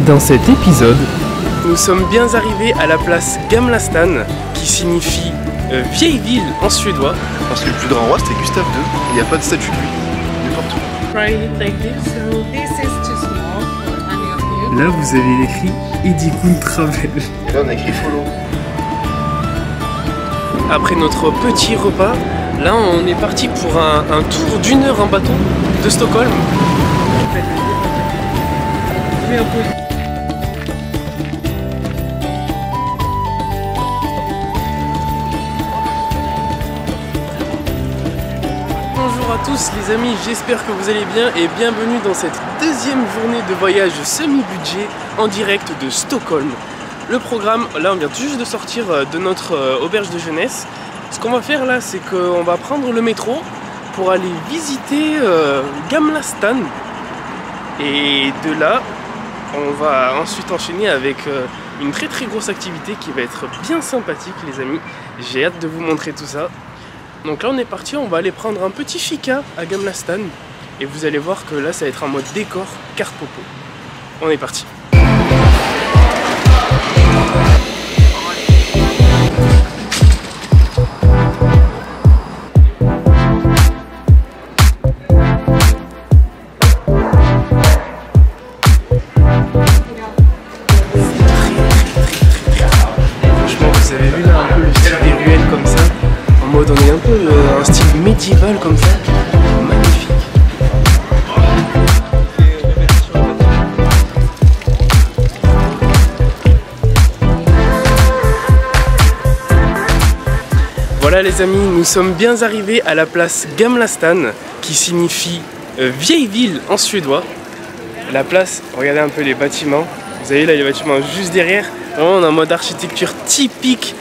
Dans cet épisode, nous sommes bien arrivés à la place Gamla stan, qui signifie vieille ville en suédois. Parce que le plus grand roi c'était Gustave II, il n'y a pas de statue de lui, il est partout. Là vous avez écrit Edikun Travel. Et là on a écrit follow. Après notre petit repas, là on est parti pour un tour d'1 heure en bateau de Stockholm. Bonjour à tous les amis, j'espère que vous allez bien et bienvenue dans cette deuxième journée de voyage semi-budget en direct de Stockholm. Le programme, là on vient tout juste de sortir de notre auberge de jeunesse. Ce qu'on va faire là, c'est qu'on va prendre le métro pour aller visiter Gamla stan. Et de là, on va ensuite enchaîner avec une très grosse activité qui va être bien sympathique les amis. J'ai hâte de vous montrer tout ça. Donc là on est parti, on va aller prendre un petit fika à Gamla stan. Et vous allez voir que là ça va être en mode décor carte popo. On est parti. On est un peu un style médiéval comme ça, magnifique. Voilà les amis, nous sommes bien arrivés à la place Gamla stan, qui signifie vieille ville en suédois. La place, regardez un peu les bâtiments, vous avez là les bâtiments juste derrière, vraiment on est en mode architecture typique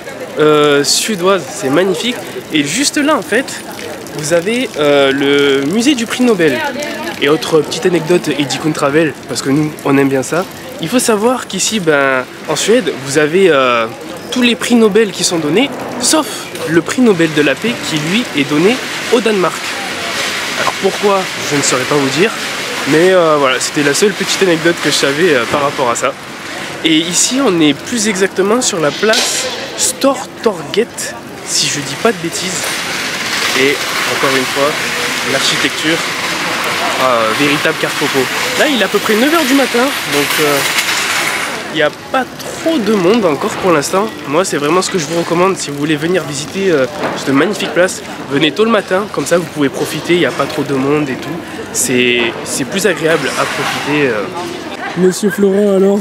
suédoise, c'est magnifique. Et juste là en fait, vous avez le musée du prix Nobel. Et autre petite anecdote Edikun Travel, parce que nous on aime bien ça. Il faut savoir qu'ici en Suède, vous avez tous les prix Nobel qui sont donnés, sauf le prix Nobel de la paix qui lui est donné au Danemark. Alors pourquoi, je ne saurais pas vous dire, mais voilà, c'était la seule petite anecdote que je savais par rapport à ça. Et ici on est plus exactement sur la place Stortorget, si je dis pas de bêtises. Et encore une fois, l'architecture, véritable carte popo. Là il est à peu près 9 h du matin, donc il n'y a pas trop de monde encore pour l'instant. Moi c'est vraiment ce que je vous recommande si vous voulez venir visiter cette magnifique place. Venez tôt le matin, comme ça vous pouvez profiter, il n'y a pas trop de monde et tout. C'est plus agréable à profiter. Monsieur Florent alors?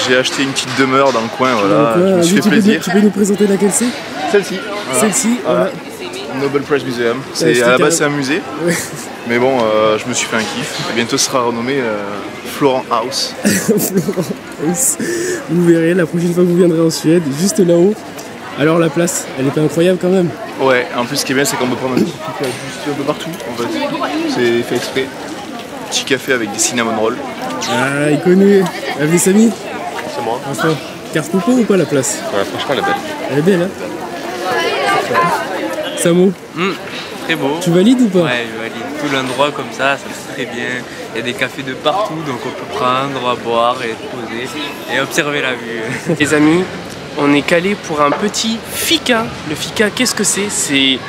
J'ai acheté une petite demeure dans le coin, voilà, je me suis fait plaisir. Tu peux nous présenter laquelle c'est? Celle-ci. Voilà. Celle-ci, voilà. Nobel Prize Museum. À la base c'est un musée, ouais. Mais bon, je me suis fait un kiff. Et bientôt ce sera renommé Florent House. Florent House. Vous verrez la prochaine fois que vous viendrez en Suède, juste là-haut. Alors la place, elle était incroyable quand même. Ouais, en plus ce qui est bien c'est qu'on peut prendre un petit café juste un peu partout en fait. C'est fait exprès. Petit café avec des cinnamon rolls. Ah, il connaît. Avec Samy? C'est moi. Enfin, carte popo ou pas la place? Ouais, franchement elle est belle. Elle est belle hein. Samo, très beau. Tu valides ou pas? Ouais, je valide. Tout l'endroit comme ça se très bien. Il y a des cafés de partout, donc on peut prendre, boire et poser et observer la vue. Les amis, on est calé pour un petit fika. Le fika, qu'est-ce que c'est? C'est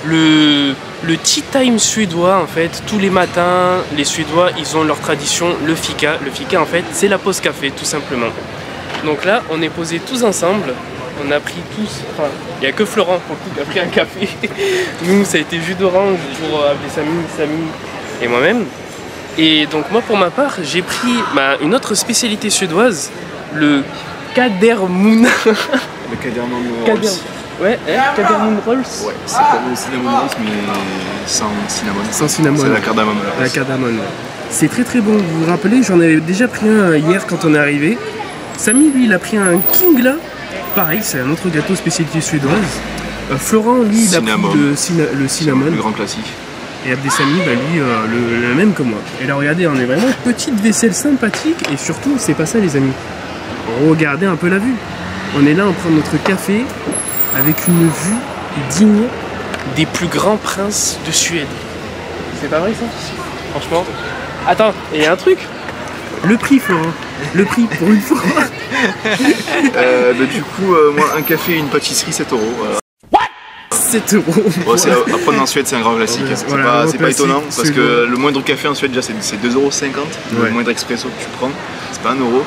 le tea time suédois en fait. Tous les matins, les Suédois, ils ont leur tradition, le fika. Le fika en fait, c'est la pause café, tout simplement. Donc là, on est posés tous ensemble. On a pris tous, enfin, il n'y a que Florent pour qui a pris un café. Nous, ça a été jus d'orange pour Samy et moi-même. Et donc moi, pour ma part, j'ai pris une autre spécialité suédoise, le Kadermoon. Le Kadermoon Rolls. Ouais, Kadermoon Rolls. Ouais, c'est comme le cinnamon rolls mais sans cinnamon. Sans cinnamon. C'est la cardamome. La cardamome. C'est très bon. Vous vous rappelez, j'en avais déjà pris un hier quand on est arrivé. Samy, lui, il a pris un King là. Pareil, c'est un autre gâteau spécialité suédoise. Florent, lui, il a pris le cinnamon. Le grand classique. Et Abdesami, lui, le même que moi. Et là, regardez, on est vraiment petite vaisselle sympathique. Et surtout, c'est pas ça, les amis. Regardez un peu la vue. On est là, on prend notre café avec une vue digne des plus grands princes de Suède. C'est pas vrai, ça? Franchement. Attends, il y a un truc. Le prix, Florent. Le prix pour une fois. Du coup, moi, un café et une pâtisserie, 7 €. Voilà. 7 €. Bon, à prendre en Suède, c'est un grand classique. Voilà, c'est pas étonnant parce que le moindre café en Suède, déjà, c'est 2,50 €. Le moindre expresso que tu prends, c'est pas 1 €.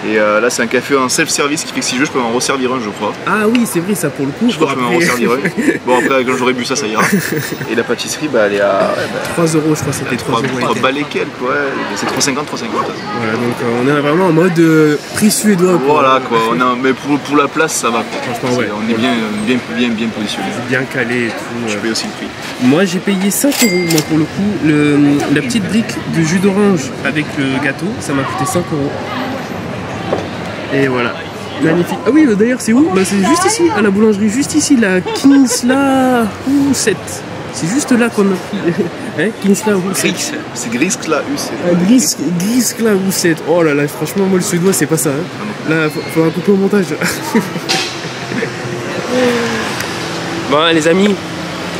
Et là, c'est un café en self-service qui fait que si je veux, je peux m'en resservir un, je crois. Ah oui, c'est vrai, ça pour le coup. Je crois que je peux m'en resservir un. Bon, après, quand j'aurai bu ça, ça ira. Et la pâtisserie, bah, elle est à 3 €, je crois que c'était 3 €. 3 balles et quelques, ouais. C'est 3,50 €, 3,50 €. Voilà, donc on est vraiment en mode prix suédois. Voilà, quoi. Mais pour la place, ça va. Franchement, ouais. On est bien positionné. Bien calé et tout. Je paye aussi le prix. Moi, j'ai payé 5 €. Moi, pour le coup, la petite brique de jus d'orange avec le gâteau, ça m'a coûté 5 €. Et voilà, magnifique. Ah oui, d'ailleurs, c'est où? Bah, c'est juste ici, à la boulangerie, juste ici, la Kinsla Huset. C'est juste là qu'on a pris. Hein, Kinsla Huset. C'est Griskla Huset. Griskla Huset. Oh là là, franchement, moi, le suédois, c'est pas ça. Hein. Là, faudra couper au montage. Bon, les amis,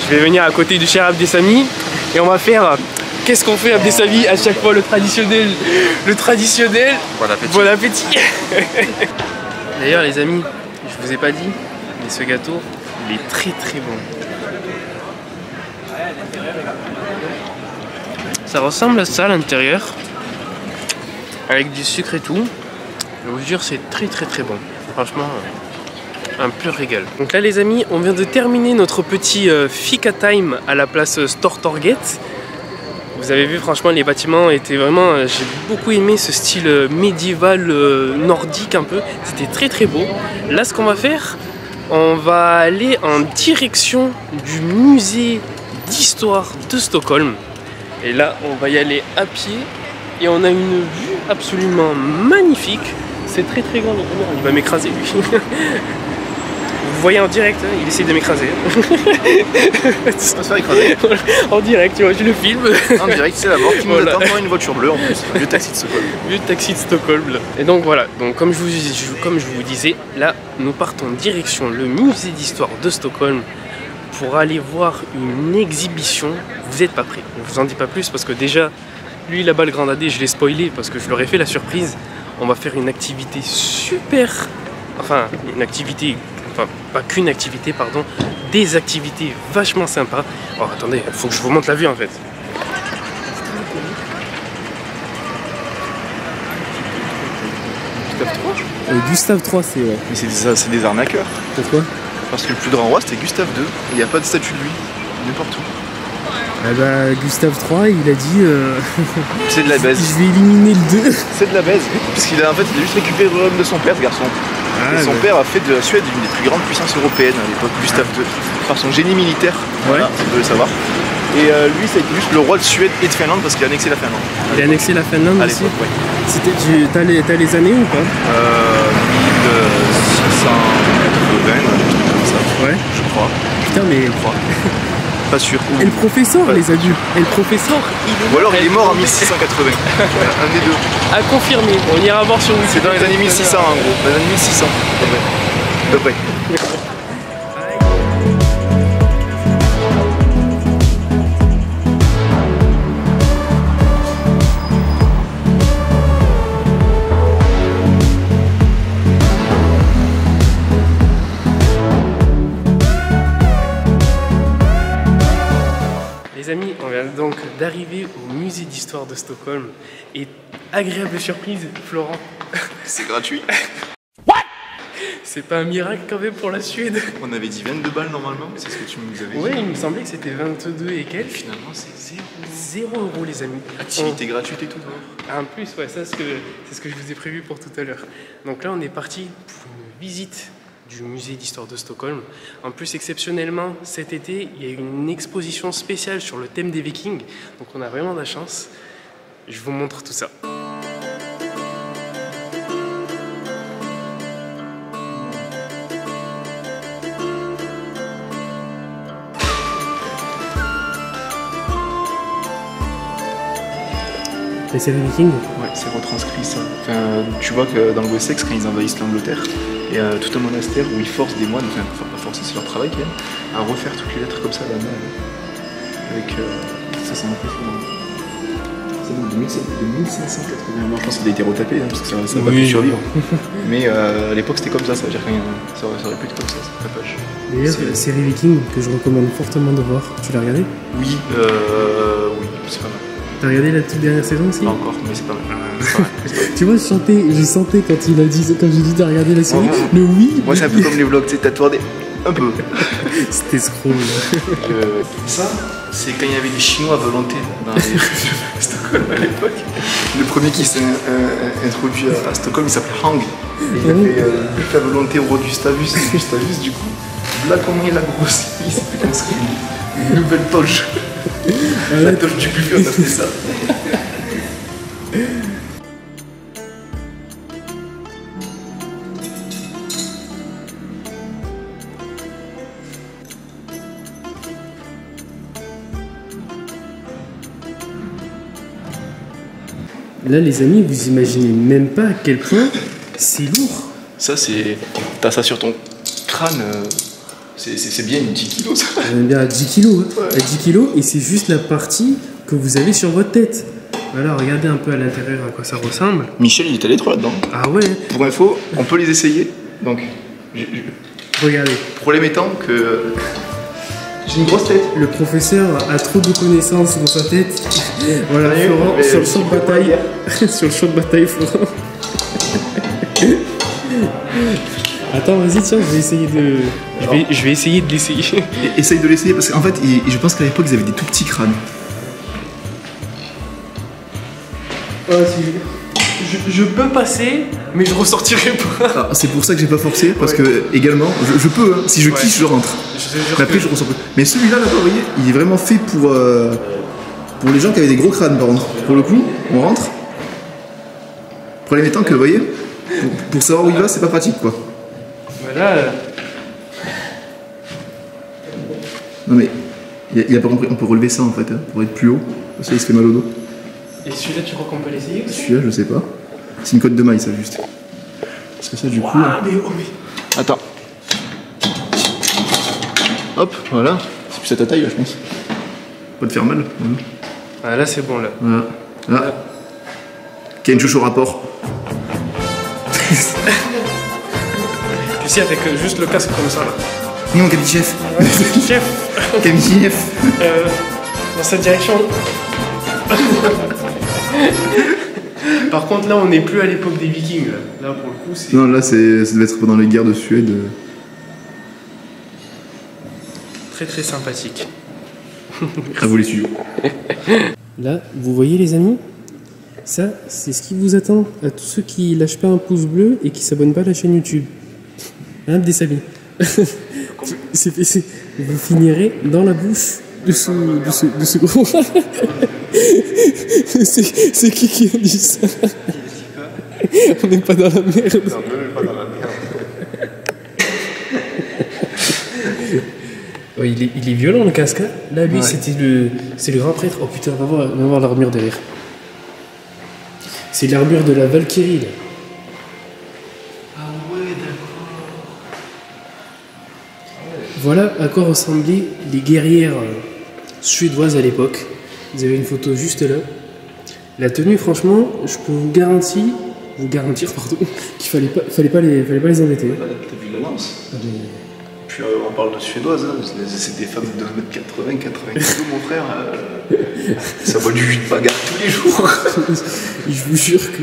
je vais venir à côté du cher Abdesami et on va faire. Qu'est-ce qu'on fait Abdesami à chaque fois? Le traditionnel. Bon appétit. D'ailleurs les amis, je vous ai pas dit, mais ce gâteau, il est très bon. Ça ressemble à ça à l'intérieur, avec du sucre et tout. Je vous jure, c'est très bon. Franchement, un pur régal. Donc là les amis, on vient de terminer notre petit fika time à la place Stortorget. Vous avez vu, franchement, les bâtiments étaient vraiment... J'ai beaucoup aimé ce style médiéval nordique un peu. C'était très beau. Là, ce qu'on va faire, on va aller en direction du musée d'histoire de Stockholm. Et là, on va y aller à pied. Et on a une vue absolument magnifique. C'est très grand. Il va m'écraser, lui. Vous voyez en direct, hein, il essaie de m'écraser. On va se faire écraser. En direct, tu vois, je le filme. En direct, c'est la mort qui nous attend dans une voiture bleue en plus. Vieux taxi de Stockholm. Vieux taxi de Stockholm. Là. Et donc voilà, donc, comme je vous disais, là, nous partons en direction le musée d'histoire de Stockholm pour aller voir une exhibition. Vous n'êtes pas prêts. Je vous en dis pas plus parce que déjà, lui là-bas, le grand dadé, je l'ai spoilé parce que je leur ai fait la surprise. On va faire une activité super. Enfin, pas qu'une activité, pardon, des activités vachement sympas. Oh, attendez, il faut que je vous montre la vue en fait. Gustave III Gustave III, c'est ouais. Mais c'est des arnaqueurs. Pourquoi? Parce que le plus grand roi, c'était Gustave II. Il n'y a pas de statue de lui, n'importe où. Ah bah, Gustave III, il a dit c'est de la baise. Je vais éliminer le 2. C'est de la baise, puisqu'il a juste récupéré le royaume de son père, ce garçon. Et son père a fait de la Suède une des plus grandes puissances européennes à l'époque, Gustave II, par son génie militaire, voilà, si vous voulez le savoir. Et lui, ça a été juste le roi de Suède et de Finlande parce qu'il a annexé la Finlande. Il a annexé la Finlande aussi. Ouais. T'as les années ou pas? 1680, comme ça. Ouais. Je crois. Putain, mais. Je crois. Pas sûr. Et le professeur les a vus. Et le professeur, ou alors il est mort en 1680. Un des deux. À confirmer. On ira voir sur C'est dans les années 1600 en gros. Dans les années 1600. À peu près. Les amis, on vient donc d'arriver au musée d'histoire de Stockholm et agréable surprise, Florent. C'est gratuit. C'est pas un miracle quand même pour la Suède. On avait dit 22 balles normalement, c'est ce que tu nous avais dit. Ouais, il me semblait que c'était 22 et quelques. Finalement, c'est 0 € les amis. Activité gratuite et tout. En plus, ouais, ça c'est ce que je vous ai prévu pour tout à l'heure. Donc là, on est parti pour une visite du musée d'histoire de Stockholm. En plus, exceptionnellement, cet été, il y a une exposition spéciale sur le thème des Vikings. Donc on a vraiment de la chance. Je vous montre tout ça. Les séries Vikings? Ouais, c'est retranscrit ça. Enfin, tu vois que dans le Wessex, quand ils envahissent l'Angleterre, il y a tout un monastère où ils forcent des moines, enfin pas forcer, c'est leur travail quand même, à refaire toutes les lettres comme ça à la main. Avec ça, c'est impressionnant. c'était donc 2580 morts. Je pense qu'il a été retapé, hein, parce que ça n'a pas pu survivre. Mais à l'époque, c'était comme ça veut dire rien. Ça aurait pu être comme ça, cette tapage. D'ailleurs, la série Viking que je recommande fortement de voir. Tu l'as regardée? Oui, c'est pas mal. T'as regardé la toute dernière saison aussi? Pas encore, mais c'est pas mal. Tu vois, je sentais quand il a dit, quand j'ai dit t'as regardé la série, le oui. Moi, c'est un peu comme les vlogs, tu sais, t'as tourné un peu. C'était scroll. Ça, c'est quand il y avait des Chinois à volonté dans les rues de Stockholm à l'époque. Le premier qui s'est introduit à Stockholm, il s'appelait Hang. Et il avait fait à volonté au roi Gustavus. Gustavus, du coup, là comment il a grossi, il s'est fait construire une nouvelle toge. La toge du buffet, on a fait ça. Là, les amis, vous imaginez même pas à quel point c'est lourd. Ça, c'est. T'as ça sur ton crâne. C'est bien 10 kilos, ça. On est bien à 10 kilos. Hein. Ouais. À 10 kilos, et c'est juste la partie que vous avez sur votre tête. Voilà, regardez un peu à l'intérieur à quoi ça ressemble. Michel, il est allé trop là-dedans. Ah ouais. Pour info, on peut les essayer. Donc, Regardez. problème étant que j'ai une grosse tête. Le professeur a trop de connaissances dans sa tête. Voilà, Oui, Florent, mais sur le champ de bataille. Sur le champ de bataille, Florent. Attends, vas-y, tiens, je vais essayer de. Je vais essayer de l'essayer. Essaye de l'essayer parce qu'en fait, je pense qu'à l'époque, ils avaient des tout petits crânes. Je peux passer, mais je ressortirai pas. Ah, c'est pour ça que j'ai pas forcé, parce que également, je peux, hein, si je kiffe, je rentre. Mais après, je ressors pas. Mais celui-là, là, vous voyez, il est vraiment fait pour les gens qui avaient des gros crânes, par contre. Pour le coup, on rentre. Problème étant que, vous voyez, pour savoir où il va, c'est pas pratique, quoi. Voilà. Non mais, il a pas compris, on peut relever ça en fait, hein, pour être plus haut. Parce qu'il se fait mal au dos. Et celui-là, tu crois qu'on peut l'essayer aussi? Celui-là, je sais pas. C'est une cote de maille, ça, juste. Parce que ça, du coup. Là... Attends. Hop, voilà. C'est plus à ta taille, là, je pense. Pas te faire mal. Voilà. Ah, là, c'est bon, là. Voilà. Là. Qui a une chouche au rapport. Tu sais, avec juste le casque comme ça, là. Non, Camille Chef. Chef. Camille Chef. Dans cette direction. Par contre, là, on n'est plus à l'époque des Vikings. Là, pour le coup, c'est. Non, là, ça devait être pendant les guerres de Suède. Très très sympathique. À vous les studios. Là, vous voyez, les amis, ça, c'est ce qui vous attend à tous ceux qui lâchent pas un pouce bleu et qui s'abonnent pas à la chaîne YouTube. Hein, Abdessabi. Vous finirez dans la bouche de ce gros. C'est qui a dit ça? On n'est pas dans la merde. Non, on n'est pas dans la merde. Oh, il est violent le casque. Hein. Là, lui, ouais. c'est le grand prêtre. Oh putain, va voir l'armure derrière. C'est l'armure de la Valkyrie. Là. Ah ouais, d'accord. Voilà à quoi ressemblaient les guerrières suédoises à l'époque. Vous avez une photo juste là. La tenue, franchement, je peux vous garantir, qu'il fallait pas les embêter. T'as vu la lance? Puis on parle de suédoises, hein. C'est des femmes de 1m80, 80 kg, mon frère. Ça boit du jus de bagarre tous les jours. Je vous jure que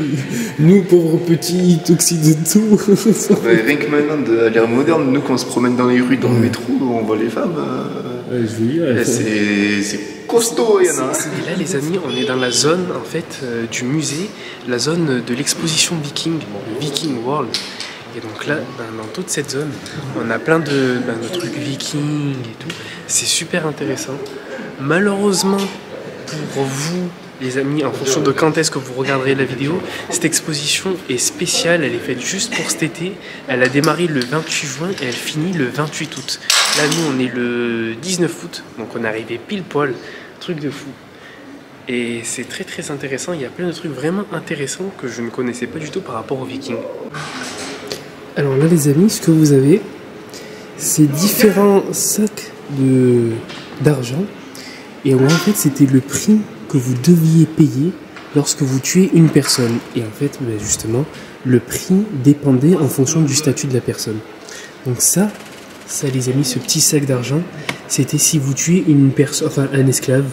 nous, pauvres petits occidentaux. Rien que maintenant, de l'ère moderne, nous, quand on se promène dans les rues, dans le métro, on voit les femmes. Ouais, je vous dis, ouais. C'est costaud, il y en a. Et là, les amis, on est dans la zone en fait du musée, la zone de l'exposition Viking, le Viking World. Et donc là, dans toute cette zone, on a plein de trucs vikings et tout. C'est super intéressant. Malheureusement, pour vous, les amis, en fonction de quand est-ce que vous regarderez la vidéo, cette exposition est spéciale. Elle est faite juste pour cet été. Elle a démarré le 28 juin et elle finit le 28 août. Là, nous, on est le 19 août, donc on est arrivé pile poil. Truc de fou. Et c'est très très intéressant. Il y a plein de trucs vraiment intéressants que je ne connaissais pas du tout par rapport aux vikings. Alors là, les amis, ce que vous avez, c'est différents sacs d'argent. Et en fait, c'était le prix que vous deviez payer lorsque vous tuez une personne. Et en fait, ben justement, le prix dépendait en fonction du statut de la personne. Donc ça les amis, ce petit sac d'argent, c'était si vous tuez une personne, enfin un esclave,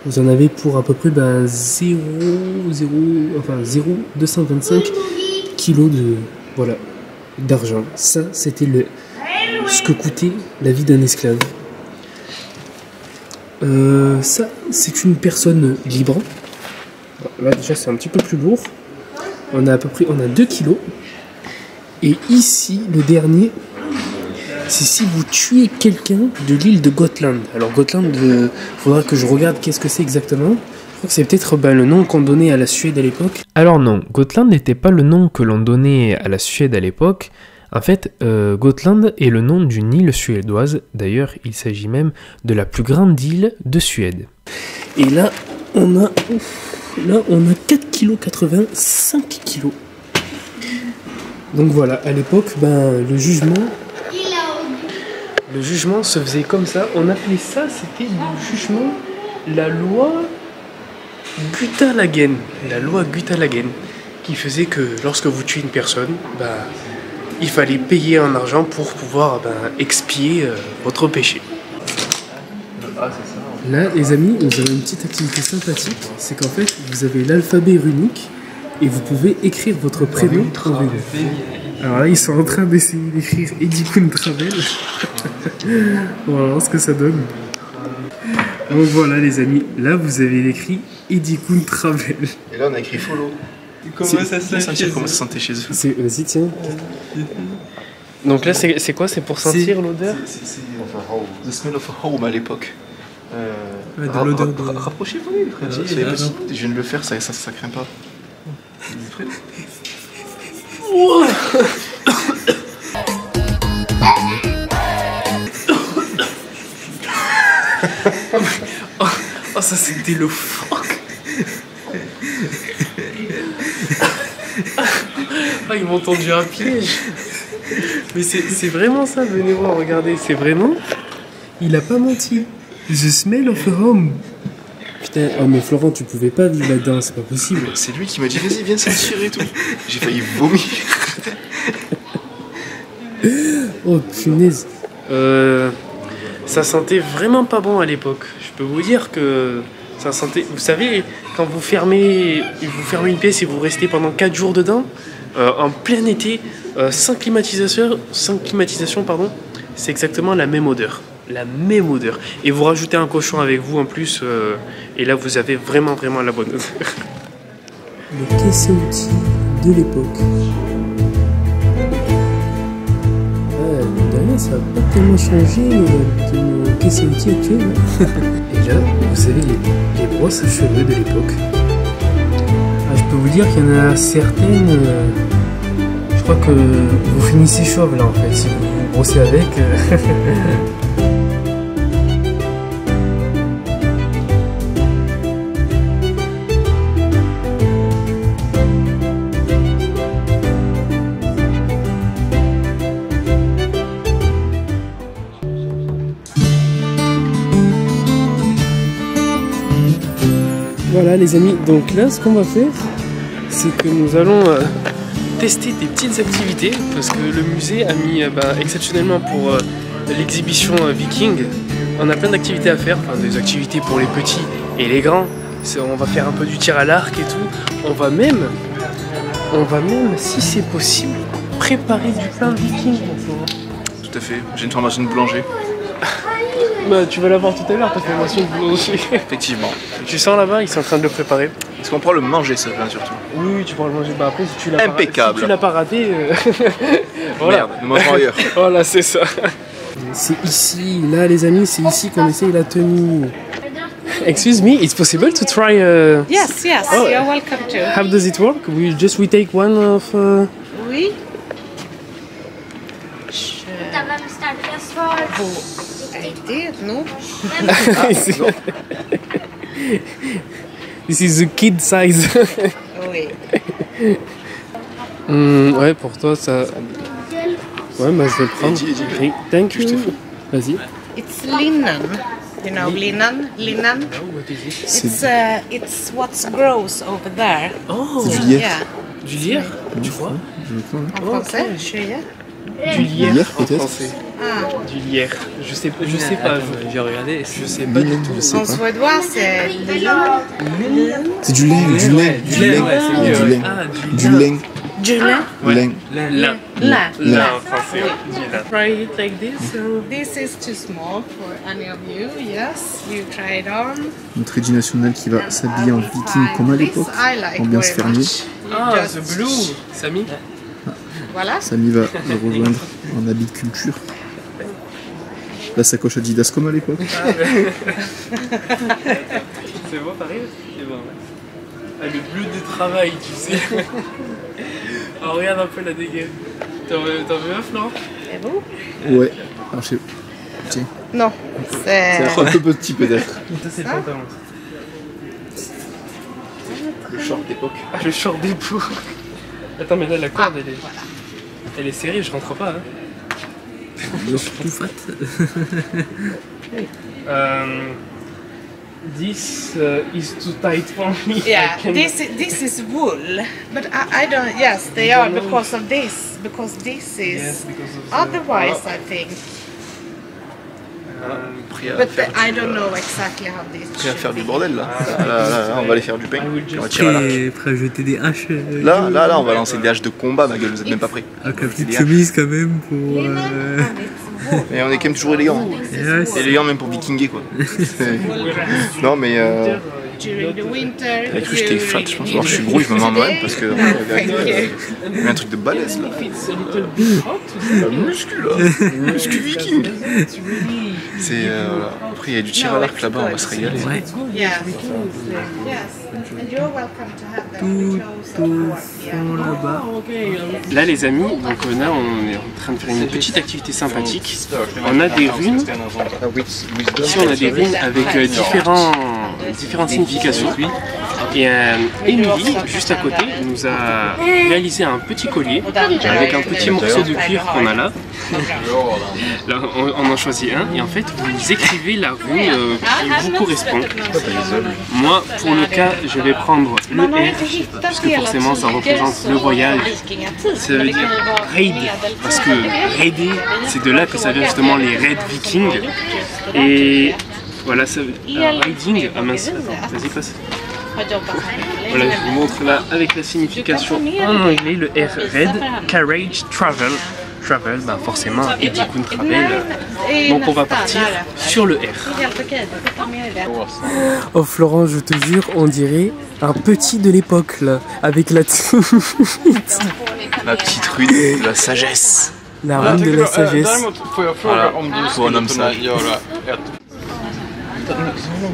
vous en avez pour à peu près 0,225 kilos de, voilà, d'argent. Ça, c'était ce que coûtait la vie d'un esclave. Ça, c'est une personne libre. Là déjà c'est un petit peu plus lourd. On a 2 kilos. Et ici, le dernier, c'est si vous tuez quelqu'un de l'île de Gotland. Alors Gotland, faudra que je regarde qu'est-ce que c'est exactement. Je crois que c'est peut-être le nom qu'on donnait à la Suède à l'époque. Alors non, Gotland n'était pas le nom que l'on donnait à la Suède à l'époque. En fait, Gotland est le nom d'une île suédoise. D'ailleurs, il s'agit même de la plus grande île de Suède. Et là, on a 4,80 kg, 5 kg. Donc voilà, à l'époque, le jugement se faisait comme ça. On appelait ça, c'était le jugement, la loi Guttalagen. La loi Guttalagen, qui faisait que lorsque vous tuez une personne, il fallait payer en argent pour pouvoir expier votre péché. Là, les amis, nous avons une petite activité sympathique. C'est qu'en fait, vous avez l'alphabet runique et vous pouvez écrire votre prénom en runique. Alors là, ils sont en train d'essayer d'écrire Edikun Travel. On va voir ce que ça donne. Donc voilà, les amis, là vous avez écrit Edikun Travel. Et là, on a écrit follow. Comment ça sentait chez eux. Vas-y, tiens. Donc là, c'est quoi? C'est pour sentir l'odeur? C'est the smell of a home à l'époque. Rapprochez-vous, frère. Je viens de le faire, ça craint pas. Oh, ça c'était le fuck. Ah, ils m'ont tendu un piège. Mais c'est vraiment ça, venez voir, regardez, c'est vraiment. Il a pas menti. The smell of a home. Putain, oh mais Florent, tu pouvais pas vivre là-dedans, c'est pas possible. C'est lui qui m'a dit vas-y, viens sentir et tout. J'ai failli vomir. Oh punaise. Ça sentait vraiment pas bon à l'époque. Je peux vous dire que ça sentait. Vous savez, quand vous fermez une pièce et vous restez pendant 4 jours dedans, en plein été, sans climatisation, c'est exactement la même odeur. La même odeur. Et vous rajoutez un cochon avec vous en plus, et là vous avez vraiment la bonne odeur. Le caisse à outils de l'époque. Derrière, ça n'a pas tellement changé de nos caisses à outils actuelles. Et là, vous avez les brosses à cheveux de l'époque. Je peux vous dire qu'il y en a certaines. Je crois que vous finissez chauve là en fait, si vous vous brossez avec. Voilà les amis, donc là ce qu'on va faire, c'est que nous allons tester des petites activités, parce que le musée a mis exceptionnellement pour l'exhibition viking, on a plein d'activités à faire, enfin des activités pour les petits et les grands. On va faire un peu du tir à l'arc et tout, on va même, si c'est possible, préparer du pain viking. Tout à fait, j'ai une formation de boulanger. Tu vas l'avoir tout à l'heure, ta formation de boulanger. Effectivement. Tu sens là-bas, ils sont en train de le préparer. Est-ce qu'on pourra le manger, ce pain, surtout? Oui, tu pourras le manger. Après, si tu l'as impeccable. Si tu l'as pas raté, voilà. Merde, nous mangerons ailleurs. Voilà, c'est ça. C'est ici, là, les amis, c'est ici qu'on essaye la tenue. Excuse me, it's possible to try. Yes, oh, you're welcome to. How does it work? We take one of. Oui. No. This is the kid size. Oui. Ouais, pour toi ça. Ouais, je vais le prendre. Thank you. Vas-y. It's linen. You know, linen. It's what grows over there. Oh, Du lierre. Yeah. du lierre, tu vois? En français, juillet. Du lierre lierre, en peut-être. français. Ah. Du lierre. Je sais pas. Attends, j'ai regardé. Je sais pas du Linen, tout. je sais En pas. suédois, c'est linen. C'est du lin, du lin, du lin, ouais, c'est du mieux, lin, Ah, du lin, Du lin. lin. Lin. Lin. Lin en français. Du lin. Try it like this. This is too small for any of you. Yes, you try it on. Notre Eddie national qui va s'habiller en viking comme à l'époque, I like ambiance very fermier. much. Ah, Just- the blue. Samy. Voilà. Samy va le rejoindre en habit de culture. La sacoche Adidas comme à l'époque. C'est bon, t'arrives? C'est bon. Ah, le bleu de travail, tu sais. Alors regarde un peu la dégaine. T'en veux un, Florent? Et vous? Ouais. Alors, je sais. Tiens. Non, c'est... C'est un peu petit peut-être. Ça, c'est le pantalon. Le short d'époque. Ah, le short d'épaule. Attends, mais là, la corde, elle est serrée, je rentre pas. Hein. tout fat. This is too tight for me. Yeah, I can- this is wool, but I don't. Yes, they are because of this. Because this is. Yes, because of the- Otherwise, I think. Prêt à But faire I don't know exactly how this. prêt à should faire du be. bordel là. Là, on va aller faire du pain. I will On va just- tirer à l'arc. Prêt à jeter des haches. Là, on va lancer des haches de combat, ma gueule, vous êtes même pas prêts. Avec la petite Des chemise quand même pour. Linen and it's wool. Et on est quand même toujours élégant. Ouais, c'est- Élégant même pour vikinguer quoi. Non mais During the winter. j'ai cru que j'étais fat, je pense. Alors je suis gros, je me mens moi-même parce que il y a un truc de balèze là. It's a little bit hot. Un muscu là. Muscu viking. C'est voilà. Après il y a du tir à l'arc là-bas, on va se régaler. Ouais. Yes. Yes. And you're welcome to have them close of course. Yeah. Là les amis, donc là on est en train de faire une petite activité sympathique. On a des runes. Ici on a des runes avec différentes significations. Et Émilie, juste à côté, nous a réalisé un petit collier avec un petit morceau de cuir qu'on a là. Là on en choisit un et en fait vous écrivez la rune qui vous correspond. Moi pour le cas je vais prendre le R parce que forcément ça représente le voyage. Ça veut dire raid parce que raider c'est de là que ça vient justement les raids vikings. Et voilà ça veut raiding. Ah mince, attends, vas-y passe. Voilà, je vous montre là avec la signification en anglais, le R, Red, Carriage, Travel. Travel, bah forcément, Eddie Kun Travel. Donc on va partir sur le R. Oh Florent, je te jure, on dirait un petit de l'époque là, avec la La petite rune de la sagesse. la rune de la sagesse. Voilà, pour un homme sage.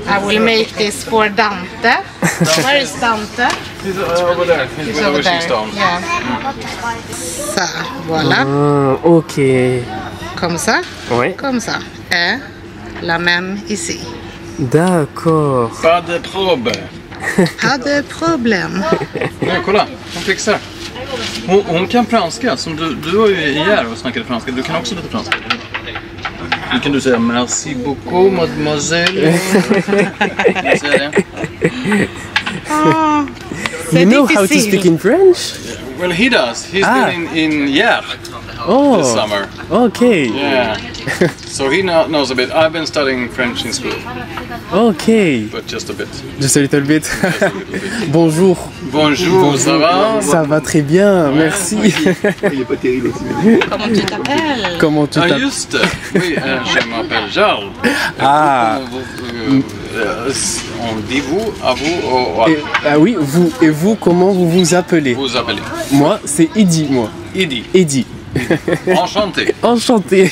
I will make this for Dante. Where is Dante? He's over there. Yeah. Ça, voilà. Ah, ok. Comme ça. Ouais, Comme ça. Et la même ici. d'accord. Pas de probe. Pas de problème. Ja, kolla, hon fixar. Hon kan franska, som du var ju här och snackade franska. Du kan också lite franska. Nu kan du säga merci beaucoup, mademoiselle. Säger det. Oh, You know how to difficile. speak in French? Well, he does. He's been in Gerd this Oh, summer. ok, Yeah. So he knows a bit. I've been studying French in school, ok. but just a bit. Just a little bit. Bonjour. Bonjour, ça va? Ça va très bien, merci. Il est pas terrible aussi. Comment tu t'appelles? Comment tu Ah, t'appelles? just det. Oui, je m'appelle Charles. Ah. On dit vous, à vous, au Ah oui, vous. Et vous, comment vous vous appelez? vous appelez. Moi, c'est Eddie, moi. Eddie. Eddie. Enchanté. Enchanté.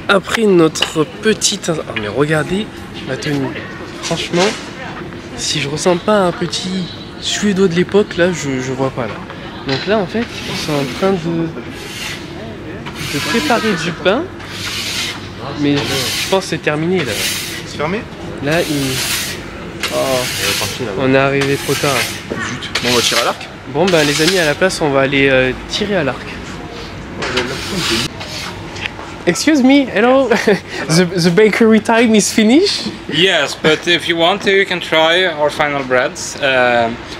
Après notre petite... Oh mais regardez ma tenue. Franchement, si je ressemble pas à un petit suédois de l'époque, là, je vois pas là. Donc là, en fait, ils sont en train de préparer du pain. Mais je pense que c'est terminé là. C'est fermé? Là, on est arrivé trop tard. Zut. Bon, on va tirer à l'arc. Bon ben les amis, à la place on va aller tirer à l'arc. Excuse me, hello. the bakery time is finished. Yes, but if you want to, you can try our final breads.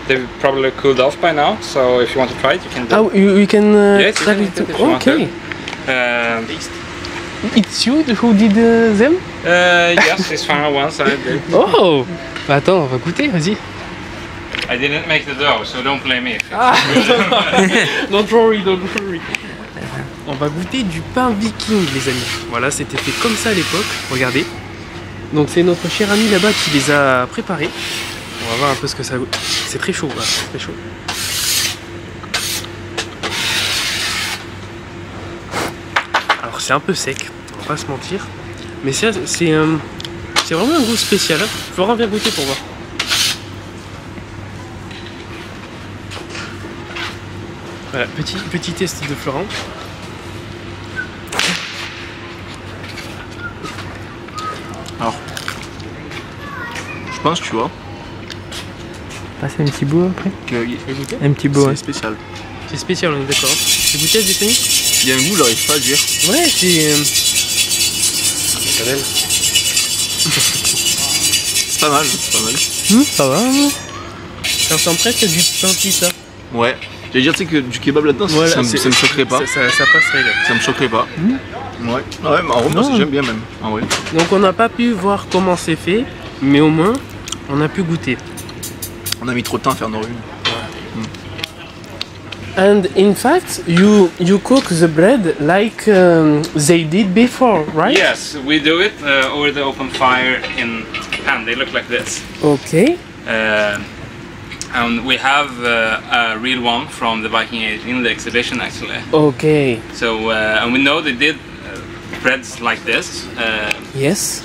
They've probably cooled off by now, so if you want to try it, you can do it. Oh, you can. Yes, you can do it if you want okay. It's you who did them? Yes, these final ones I did. Oh. Bah attends, on va goûter, vas-y. I didn't make the dough, so don't blame me. Don't worry, don't worry. On va goûter du pain viking, les amis. Voilà, c'était fait comme ça à l'époque. Regardez. Donc c'est notre cher ami là-bas qui les a préparés. On va voir un peu ce que ça goûte. C'est très chaud, voilà, c'est très chaud. Alors c'est un peu sec, on va pas se mentir. Mais c'est vraiment un goût spécial. Hein. Florent, viens goûter pour voir. Voilà, petit test de Florent. Alors, je pense, tu vois, Passer un petit bout après. Goûter. Un petit bout, c'est ouais. spécial. C'est spécial, on est d'accord. C'est goûté à des amis? Il y a un goût, j'arrive pas à dire. Ouais, c'est... C'est pas mal, c'est pas mal. Ça va. Ça ressemble presque à du pain pizza. Ouais. J'allais dire, tu sais que du kebab là-dedans, Voilà, ça me choquerait pas. Ça passerait là. Ça me choquerait pas. Ouais. Ah ouais, mais en vrai, moi j'aime bien même. Ah ouais. Donc on n'a pas pu voir comment c'est fait, mais au moins on a pu goûter. On a mis trop de temps à faire nos rues. And in fact, you cook the bread like they did before, right? Yes, we do it over the open fire in pan. They look like this. Okay. And we have a real one from the Viking Age in the exhibition actually. Okay. So, and we know they did breads like this. Yes.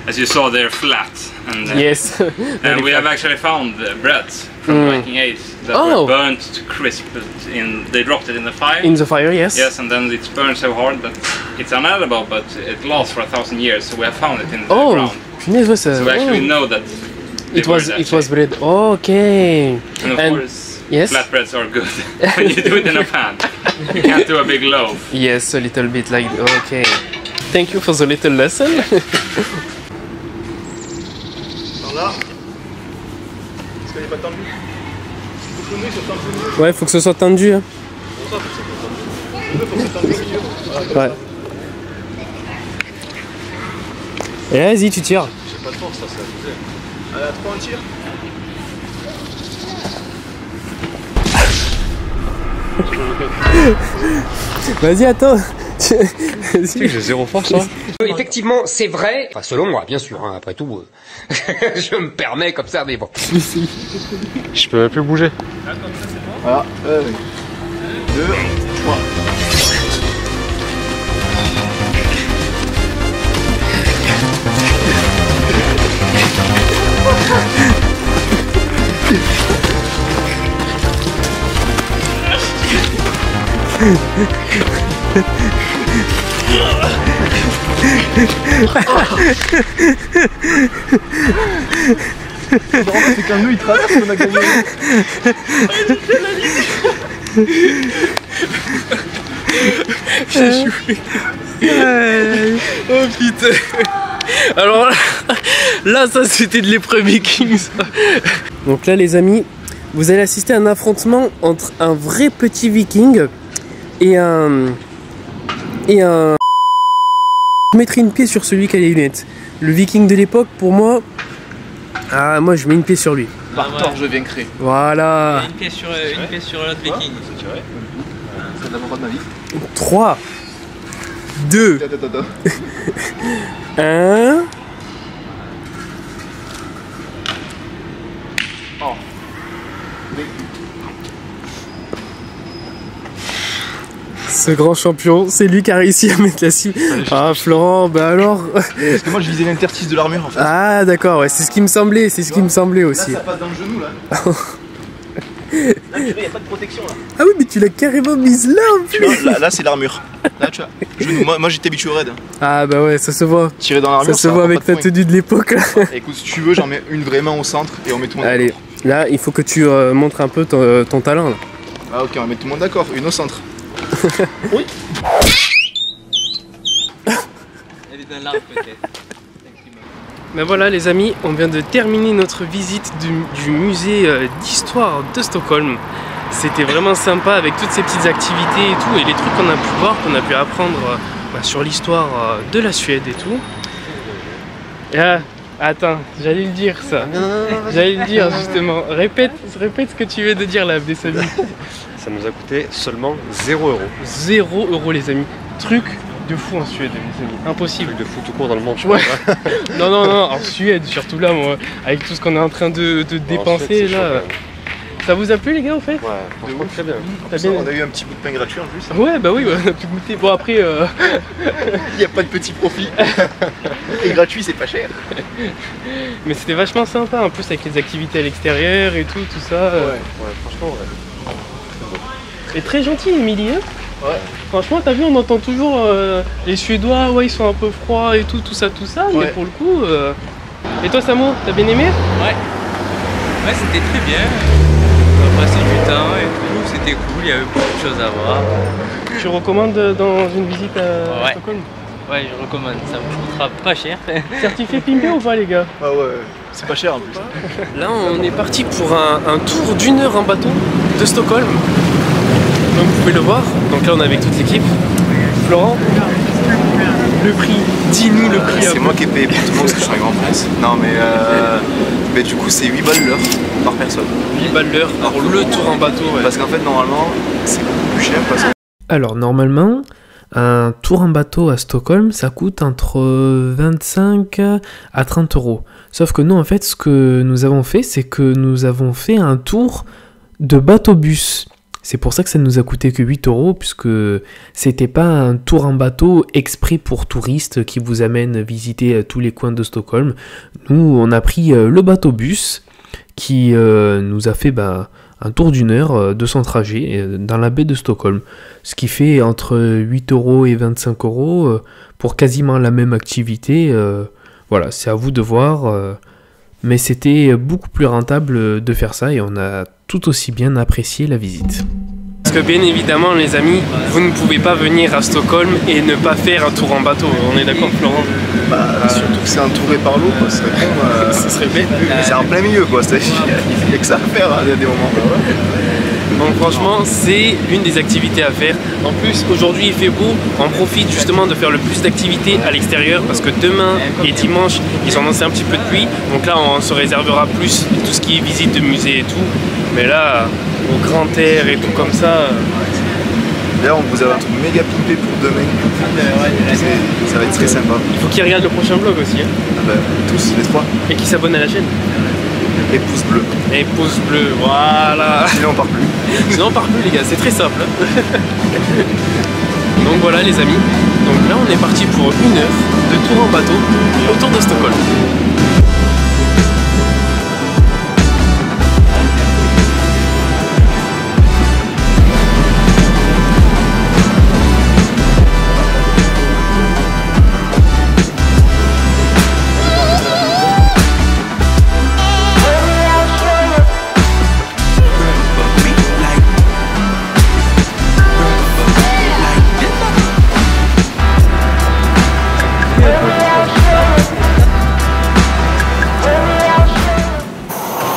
As you saw, they're flat. And, Yes. and we have actually found breads from the Viking Age that were burnt to crisp. They dropped it in the fire. In the fire, yes. Yes, and then it's burned so hard that it's unedible, but it lasts for 1,000 years. So we have found it in the ground. Punaise, ouais, ça... So we actually know that It was bread. Okay. And of course, yes. flatbreads are good when you do it in a pan. You can't do a big loaf. Yes, a little bit like. Okay. Thank you for the little lesson. Alors là, est-ce qu'elle est pas tendue? Faut que nous, ils sont tendus. Ouais, faut que ce soit tendu. Hein. Ouais. Et vas-y, tu tires. J'ai pas de force, ça, c'est abusé. Allez, à 3 un tir. Vas-y, attends. J'ai zéro force, hein. Effectivement, c'est vrai. Enfin, selon moi, bien sûr. Hein, après tout, je me permets comme ça, mais bon. Je peux plus bouger. Voilà. 2, 3. C'est qu'un nœud il traverse qu'on a gagné. Oh putain. Alors là ça c'était de l'épreuve viking ça. Donc là les amis, vous allez assister à un affrontement entre un vrai petit viking et un... Je mettrai une pied sur celui qui a les lunettes. Le viking de l'époque pour moi... Ah moi je mets une pied sur lui. Par tort je vaincrai. Voilà. Une pièce sur l'autre viking. C'est vrai. C'est la fois de ma vie. 3 2 1 Ce grand champion, c'est lui qui a réussi à mettre la cible. Ah Florent, bah alors. Parce que moi je visais l'interstice de l'armure en fait. Ah d'accord, ouais, c'est ce qui me semblait, aussi. Là ça passe dans le genou là. Là tu vois, y a pas de protection là. Ah oui, mais tu l'as carrément mise là en plus. Tu vois, là c'est l'armure. Là tu vois, genou. Moi j'étais habitué au raid. Ah bah ouais, ça se voit. Tirer dans l'armure, Ça se voit avec ta tenue de l'époque là. Écoute, si tu veux, j'en mets une vraiment au centre et on met tout le monde. Allez, là il faut que tu montres un peu ton talent là. Ah ok, on va mettre tout le monde d'accord, une au centre. Oui. d'un large peut-être. Ben voilà les amis, on vient de terminer notre visite du musée d'histoire de Stockholm. C'était vraiment sympa avec toutes ces petites activités et tout, et les trucs qu'on a pu voir, qu'on a pu apprendre sur l'histoire de la Suède et tout. Ah, attends, j'allais le dire ça. J'allais le dire justement. Répète ce que tu viens de dire là, Abdesami. Ça nous a coûté seulement 0 €. 0 € les amis. Truc de fou en Suède les amis. Impossible. De fou tout court dans le monde, je ouais. crois. Non, en Suède, surtout là, moi, avec tout ce qu'on est en train de dépenser là. Ça vous a plu les gars au fait? Ouais, franchement très bien. On a eu un petit bout de pain gratuit en plus. Ouais bah oui, on a pu goûter. Bon après il n'y a pas de petit profit. Et gratuit c'est pas cher. Mais c'était vachement sympa en plus avec les activités à l'extérieur et tout ça. Ouais, franchement ouais. Et très gentil Émilie hein. Ouais. Franchement t'as vu on entend toujours les Suédois, ouais ils sont un peu froids et tout ça, mais pour le coup... Et toi Samo, t'as bien aimé? Ouais. Ouais c'était très bien. On a passé du temps et tout, c'était cool, il y avait beaucoup de choses à voir. Tu recommandes dans une visite à Stockholm? Ouais, je recommande, ça me coûtera pas cher. Certifié Pimpé ou pas les gars? Ah ouais, c'est pas cher en plus. Là on est parti pour un tour d'1 heure en bateau de Stockholm. Comme vous pouvez le voir, donc là on est avec toute l'équipe. Florent, le prix, dis-nous le prix. C'est moi qui ai payé pour tout le monde parce que je suis arrivé en France. Non mais du coup c'est 8 balles l'heure par personne. 8 balles l'heure pour le tour en bateau. Ouais. Parce qu'en fait normalement c'est beaucoup plus cher parce que... Alors normalement, un tour en bateau à Stockholm ça coûte entre 25 à 30 €. Sauf que nous en fait ce que nous avons fait c'est que nous avons fait un tour de bateau-bus. C'est pour ça que ça nous a coûté que 8 €, puisque c'était pas un tour en bateau exprès pour touristes qui vous amène visiter tous les coins de Stockholm. Nous, on a pris le bateau-bus qui nous a fait un tour d'1 heure de son trajet dans la baie de Stockholm. Ce qui fait entre 8 € et 25 € pour quasiment la même activité. Voilà, c'est à vous de voir. Mais c'était beaucoup plus rentable de faire ça et on a tout aussi bien apprécié la visite. Parce que bien évidemment les amis, vous ne pouvez pas venir à Stockholm et ne pas faire un tour en bateau, on est d'accord Florent? Surtout que c'est entouré par l'eau quoi, ce serait con, ce serait bête. C'est en plein milieu quoi, il n'y a que ça à faire à des moments. Donc franchement c'est l'une des activités à faire. En plus aujourd'hui il fait beau, on profite justement de faire le plus d'activités à l'extérieur parce que demain et dimanche ils ont annoncé un petit peu de pluie. Donc là on se réservera plus tout ce qui est visite de musée et tout. Mais là au grand air et tout comme ça. D'ailleurs on vous a un truc méga pimpé pour demain. Ça va être très sympa. Il faut qu'ils regardent le prochain vlog aussi. Hein. Tous les 3. Et qu'ils s'abonnent à la chaîne. Et pouce bleu. Et pouce bleu, voilà. Sinon on part plus. Sinon on part plus les gars, c'est très simple. Donc voilà les amis. Donc là on est parti pour 1 heure de tour en bateau autour de Stockholm.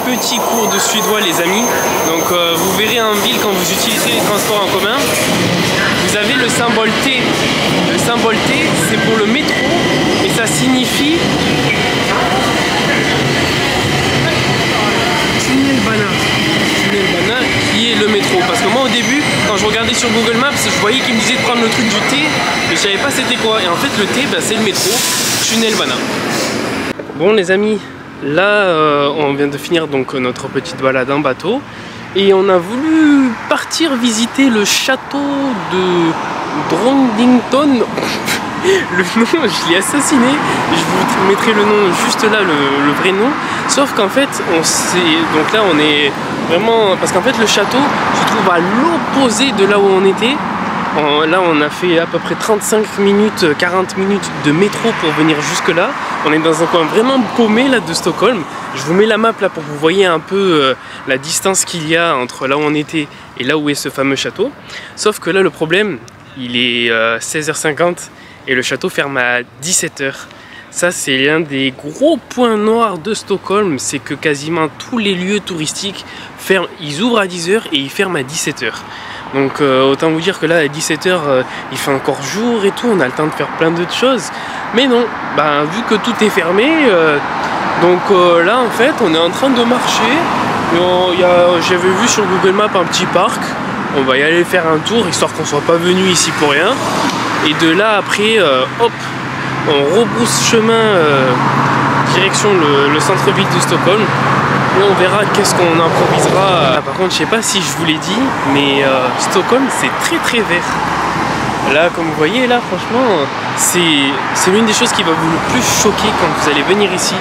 Petit cours de suédois les amis, donc vous verrez en ville quand vous utilisez les transports en commun, vous avez le symbole T. Le symbole T c'est pour le métro et ça signifie Tunnelbana. Tunnelbana qui est le métro. Parce que moi au début quand je regardais sur Google Maps je voyais qu'il me disait de prendre le truc du T mais je savais pas c'était quoi et en fait le T c'est le métro Tunnelbana. Bon les amis, là, on vient de finir donc notre petite balade en bateau et on a voulu partir visiter le château de Drottningholm. Le nom, je l'ai assassiné, je vous mettrai le nom juste là, le vrai nom. Sauf qu'en fait, donc là on est vraiment... Parce qu'en fait le château se trouve à l'opposé de là où on était. Là on a fait à peu près 35 minutes, 40 minutes de métro pour venir jusque là. On est dans un coin vraiment paumé là de Stockholm. Je vous mets la map là pour que vous voyez un peu la distance qu'il y a entre là où on était et là où est ce fameux château. Sauf que là le problème, il est 16h50 et le château ferme à 17 h. Ça, c'est l'un des gros points noirs de Stockholm, c'est que quasiment tous les lieux touristiques ferment, ils ouvrent à 10 h et ils ferment à 17 h. Donc autant vous dire que là à 17 h il fait encore jour et tout, on a le temps de faire plein d'autres choses. Mais non, ben, vu que tout est fermé, là en fait on est en train de marcher. J'avais vu sur Google Maps un petit parc, on va y aller faire un tour histoire qu'on soit pas venu ici pour rien. Et de là après, hop, on rebrousse chemin direction le centre-ville de Stockholm. Et on verra qu'est-ce qu'on improvisera. Par contre, je sais pas si je vous l'ai dit, mais Stockholm c'est très très vert. Là, comme vous voyez, là, franchement, c'est l'une des choses qui va vous le plus choquer quand vous allez venir ici.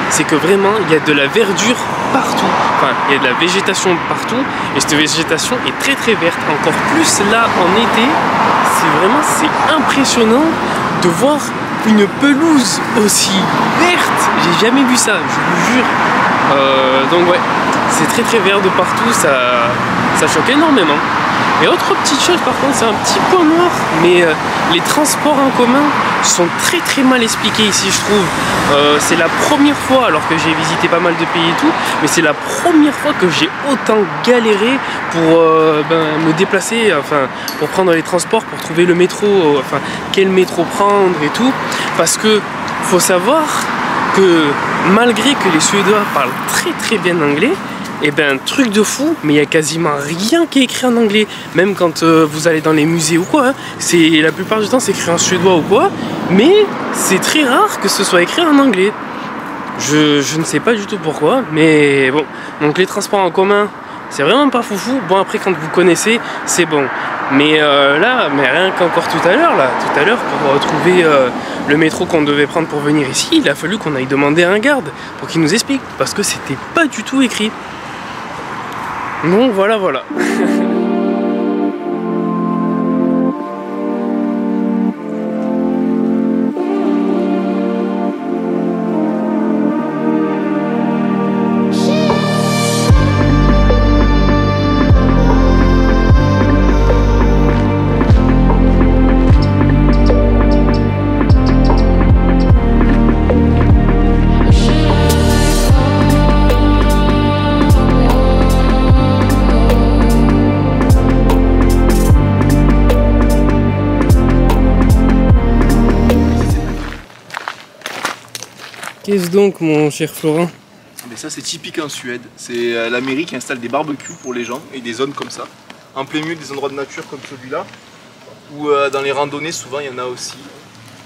C'est que vraiment, il y a de la verdure partout. Enfin, il y a de la végétation partout. Et cette végétation est très très verte. Encore plus là, en été, c'est impressionnant de voir une pelouse aussi verte. J'ai jamais vu ça, je vous jure. Donc ouais, c'est très très vert de partout, ça choque énormément. Et autre petite chose par contre, c'est un petit point noir, mais les transports en commun sont très très mal expliqués ici, je trouve. C'est la première fois, alors que j'ai visité pas mal de pays et tout, mais c'est la première fois que j'ai autant galéré pour me déplacer, enfin pour prendre les transports, pour trouver le métro, enfin quel métro prendre et tout, parce que faut savoir que malgré que les Suédois parlent très très bien anglais, et ben truc de fou, mais il y a quasiment rien qui est écrit en anglais. Même quand vous allez dans les musées ou quoi, hein, la plupart du temps c'est écrit en suédois ou quoi, mais c'est très rare que ce soit écrit en anglais. Je ne sais pas du tout pourquoi, mais bon. Donc les transports en commun, c'est vraiment pas foufou. Bon après quand vous connaissez, c'est bon. Mais là, rien qu'encore tout à l'heure, pour trouver le métro qu'on devait prendre pour venir ici, il a fallu qu'on aille demander à un garde pour qu'il nous explique, parce que c'était pas du tout écrit. Donc voilà. Qu'est-ce donc, mon cher Florent? Mais ça, c'est typique en Suède. C'est la mairie qui installe des barbecues pour les gens et des zones comme ça, en plein milieu des endroits de nature comme celui-là, ou dans les randonnées, souvent il y en a aussi.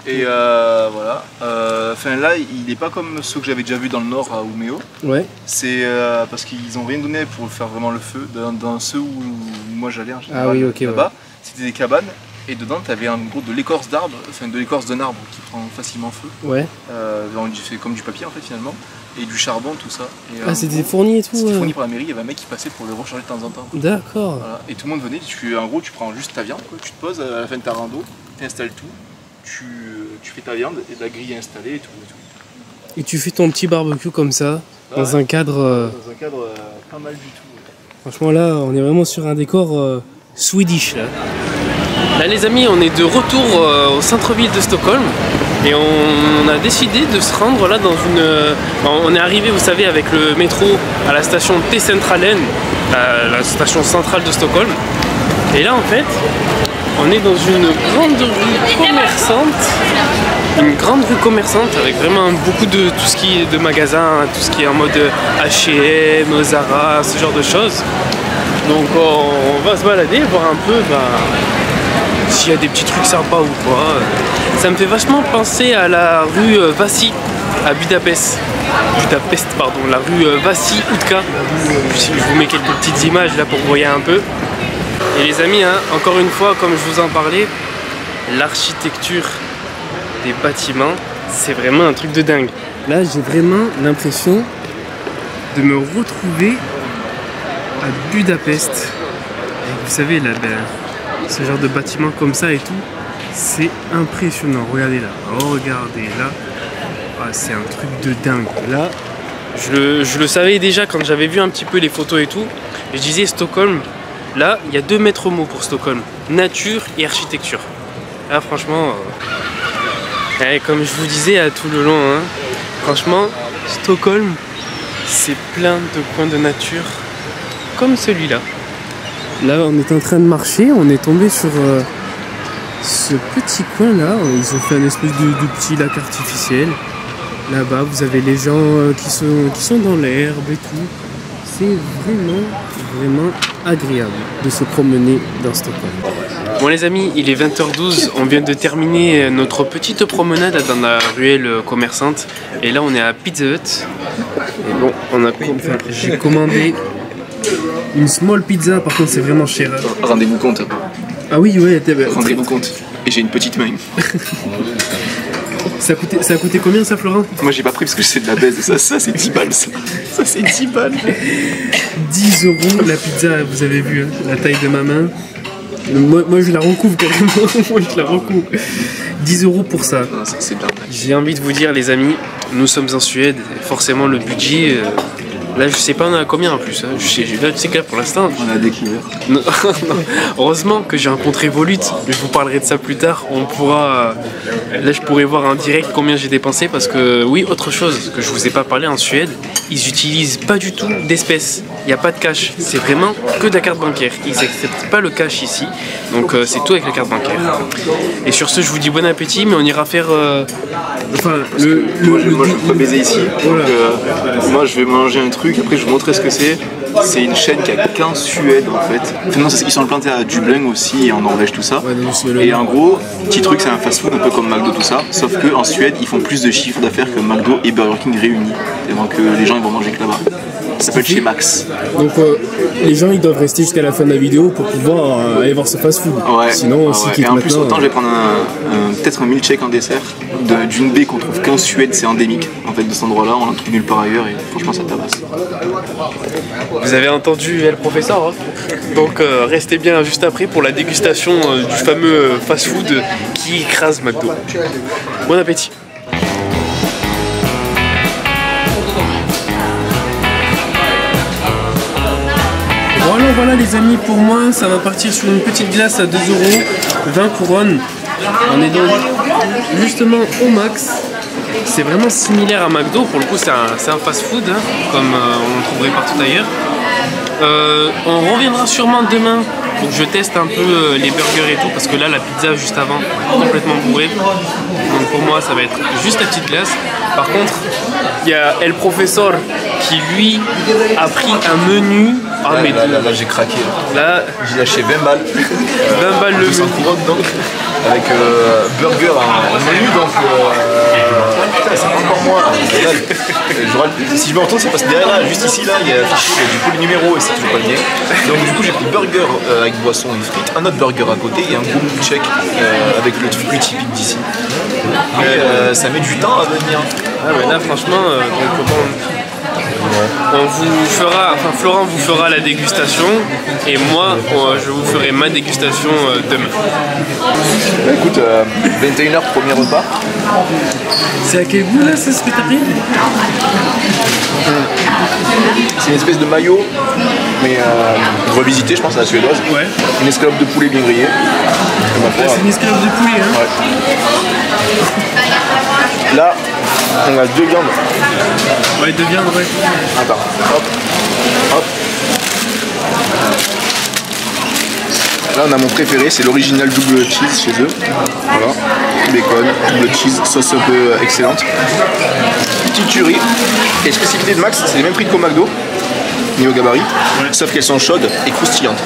Et voilà. Enfin là, il n'est pas comme ceux que j'avais déjà vu dans le nord à Umeå. Ouais. C'est parce qu'ils n'ont rien donné pour faire vraiment le feu. Dans ceux où moi j'allais en général, là-bas, c'était des cabanes. Et dedans, tu avais en gros de l'écorce d'arbre, enfin de l'écorce d'un arbre qui prend facilement feu. Ouais. C'est comme du papier en fait finalement. Et du charbon, tout ça. Et, c'était fourni et tout. C'était fourni par la mairie, il y avait un mec qui passait pour le recharger de temps en temps. D'accord. Voilà. Et tout le monde venait, en gros tu prends juste ta viande, quoi. Tu te poses à la fin de ta rando, tu installes tout, tu fais ta viande et la grille est installée et tout. Et tu fais ton petit barbecue comme ça, dans un cadre... Dans un cadre pas mal du tout. Ouais. Franchement là, on est vraiment sur un décor swedish là. Là les amis, on est de retour au centre-ville de Stockholm et on a décidé de se rendre là dans une... on est arrivé, vous savez, avec le métro à la station T-Centralen, la station centrale de Stockholm. Et là en fait, on est dans une grande rue commerçante, avec vraiment beaucoup de tout ce qui est de magasins, tout ce qui est en mode H&M, Zara, ce genre de choses. Donc on va se balader, voir un peu s'il y a des petits trucs sympas ou quoi. Ça me fait vachement penser à la rue Váci à Budapest. La rue Váci Utka. Je vous mets quelques petites images là pour que vous voyez un peu. Et les amis, hein, encore une fois, comme je vous en parlais, l'architecture des bâtiments, c'est vraiment un truc de dingue. Là, j'ai vraiment l'impression de me retrouver à Budapest. Et vous savez, là, ce genre de bâtiment comme ça et tout, c'est impressionnant. Regardez là, Ah, c'est un truc de dingue. Là, je le savais déjà quand j'avais vu un petit peu les photos et tout. Je disais Stockholm, là, il y a deux maîtres mots pour Stockholm, nature et architecture. Là, franchement, Et comme je vous disais à tout le long, hein, franchement, Stockholm, c'est plein de coins de nature comme celui-là. Là, on est en train de marcher, on est tombé sur ce petit coin là. Ils ont fait un espèce de petit lac artificiel. Là-bas, vous avez les gens qui sont dans l'herbe et tout. C'est vraiment agréable de se promener dans Stockholm. Bon les amis, il est 20h12, on vient de terminer notre petite promenade dans la ruelle commerçante. Et là on est à Pizza Hut. Et bon, j'ai commandé une small pizza, par contre c'est vraiment cher. Rendez-vous compte. Ah oui, ouais, rendez-vous compte. Et j'ai une petite main. Ça a coûté combien ça, Florent? Moi j'ai pas pris parce que c'est de la baise. Ça c'est 10 balles. Ça c'est 10 balles. 10 € la pizza, vous avez vu, hein, la taille de ma main. Moi je la recouvre carrément. Moi je la recouvre. 10 € pour ça. Non, ça c'est bien. J'ai envie de vous dire, les amis, nous sommes en Suède. Forcément, le budget. Là, je sais pas on a combien en plus. Hein. Là, tu sais que là, pour l'instant. On a découvert. Non, heureusement que j'ai rencontré Volut. Je vous parlerai de ça plus tard. On pourra. Là, je pourrais voir en direct combien j'ai dépensé parce que, oui, autre chose que je vous ai pas parlé en Suède, ils utilisent pas du tout d'espèces. Il n'y a pas de cash. C'est vraiment que de la carte bancaire. Ils n'acceptent pas le cash ici. Donc, c'est tout avec la carte bancaire. Et sur ce, je vous dis bon appétit, mais on ira faire. Enfin, moi, je peux baiser ici. Voilà. Donc, moi, je vais manger un truc. Après, je vous montrerai ce que c'est. C'est une chaîne qui a qu'en Suède en fait. Enfin, non, ils sont implantés à Dublin aussi et en Norvège, tout ça. Et en gros, petit truc, c'est un fast-food un peu comme McDo, tout ça. Sauf qu'en Suède, ils font plus de chiffre d'affaires que McDo et Burger King réunis. Donc les gens ils vont manger que là-bas. Ça s'appelle chez Max. Donc les gens ils doivent rester jusqu'à la fin de la vidéo pour pouvoir aller voir ce fast-food. Ouais. Sinon, et en plus, autant je vais prendre peut-être un milkshake en dessert d'une baie qu'on trouve qu'en Suède, c'est endémique. En fait, de cet endroit-là, on l'en trouve nulle part ailleurs et franchement, ça tabasse. Vous avez entendu le professeur, hein. Donc restez bien juste après pour la dégustation du fameux fast-food qui écrase McDo. Bon appétit. Voilà les amis, pour moi ça va partir sur une petite glace à 2 €, 20 couronnes. On est donc justement au max. C'est vraiment similaire à McDo, pour le coup c'est un fast-food, hein, comme on le trouverait partout ailleurs. On reviendra sûrement demain pour que je teste un peu les burgers et tout, parce que là la pizza juste avant, complètement bourrée. Donc pour moi ça va être juste la petite glace. Par contre, il y a El Professor qui lui a pris un menu. Ah, mais là j'ai craqué. Là j'ai lâché 20 balles. 20 balles le menu. Donc, avec burger en menu, donc putain, c'est encore moins. Si je me retourne, c'est parce que derrière là, juste ici, là, il y a affiché du coup le numéro et c'est toujours pas le mien. Donc du coup j'ai pris burger avec boisson et frites, un autre burger à côté et un gros milkshake avec le truc plus typique d'ici. Mais ça met du temps à venir. Ah mais là franchement, donc bon, on vous fera, enfin Florent vous fera la dégustation et moi je vous ferai ma dégustation demain. Bah, écoute, 21h premier repas. C'est à quel goût là ce que t'as pris? C'est une espèce de maillot, mais revisité je pense à la suédoise. Ouais. Une escalope de poulet bien grillée. C'est une escalope de poulet hein. Ouais. Là, on a 2 viandes. Ouais, 2 viandes, ouais. Attends, hop, hop. Là, on a mon préféré, c'est l'original double cheese chez eux. Voilà, bacon, double cheese, sauce un peu excellente. Petite tuerie. Et spécificité de Max, c'est les mêmes prix qu'au McDo, ni au gabarit, ouais. Sauf qu'elles sont chaudes et croustillantes.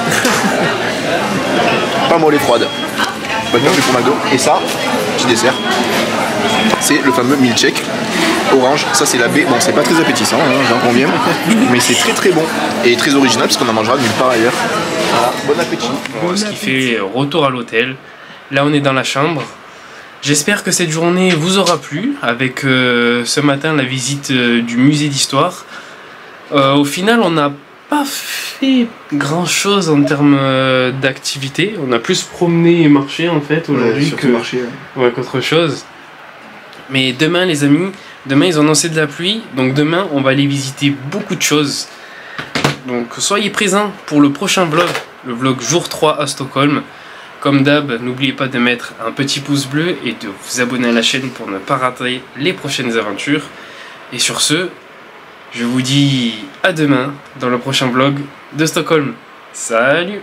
Pas molles et froides. Pas bien plus pour McDo. Et ça, petit dessert, c'est le fameux milkshake orange. Ça c'est la baie. Bon, c'est pas très appétissant, hein, j'en conviens, mais c'est très très bon et très original parce qu'on en mangera nulle part ailleurs. Voilà, bon appétit. Bon, ce qui fait retour à l'hôtel. Là on est dans la chambre. J'espère que cette journée vous aura plu avec ce matin la visite du musée d'histoire. Au final on n'a pas fait grand chose en termes d'activité. On a plus promené et marché en fait aujourd'hui qu'autre chose. Mais demain les amis, demain ils ont annoncé de la pluie, donc demain on va aller visiter beaucoup de choses. Donc soyez présents pour le prochain vlog, le vlog jour 3 à Stockholm. Comme d'hab, n'oubliez pas de mettre un petit pouce bleu et de vous abonner à la chaîne pour ne pas rater les prochaines aventures. Et sur ce, je vous dis à demain dans le prochain vlog de Stockholm. Salut!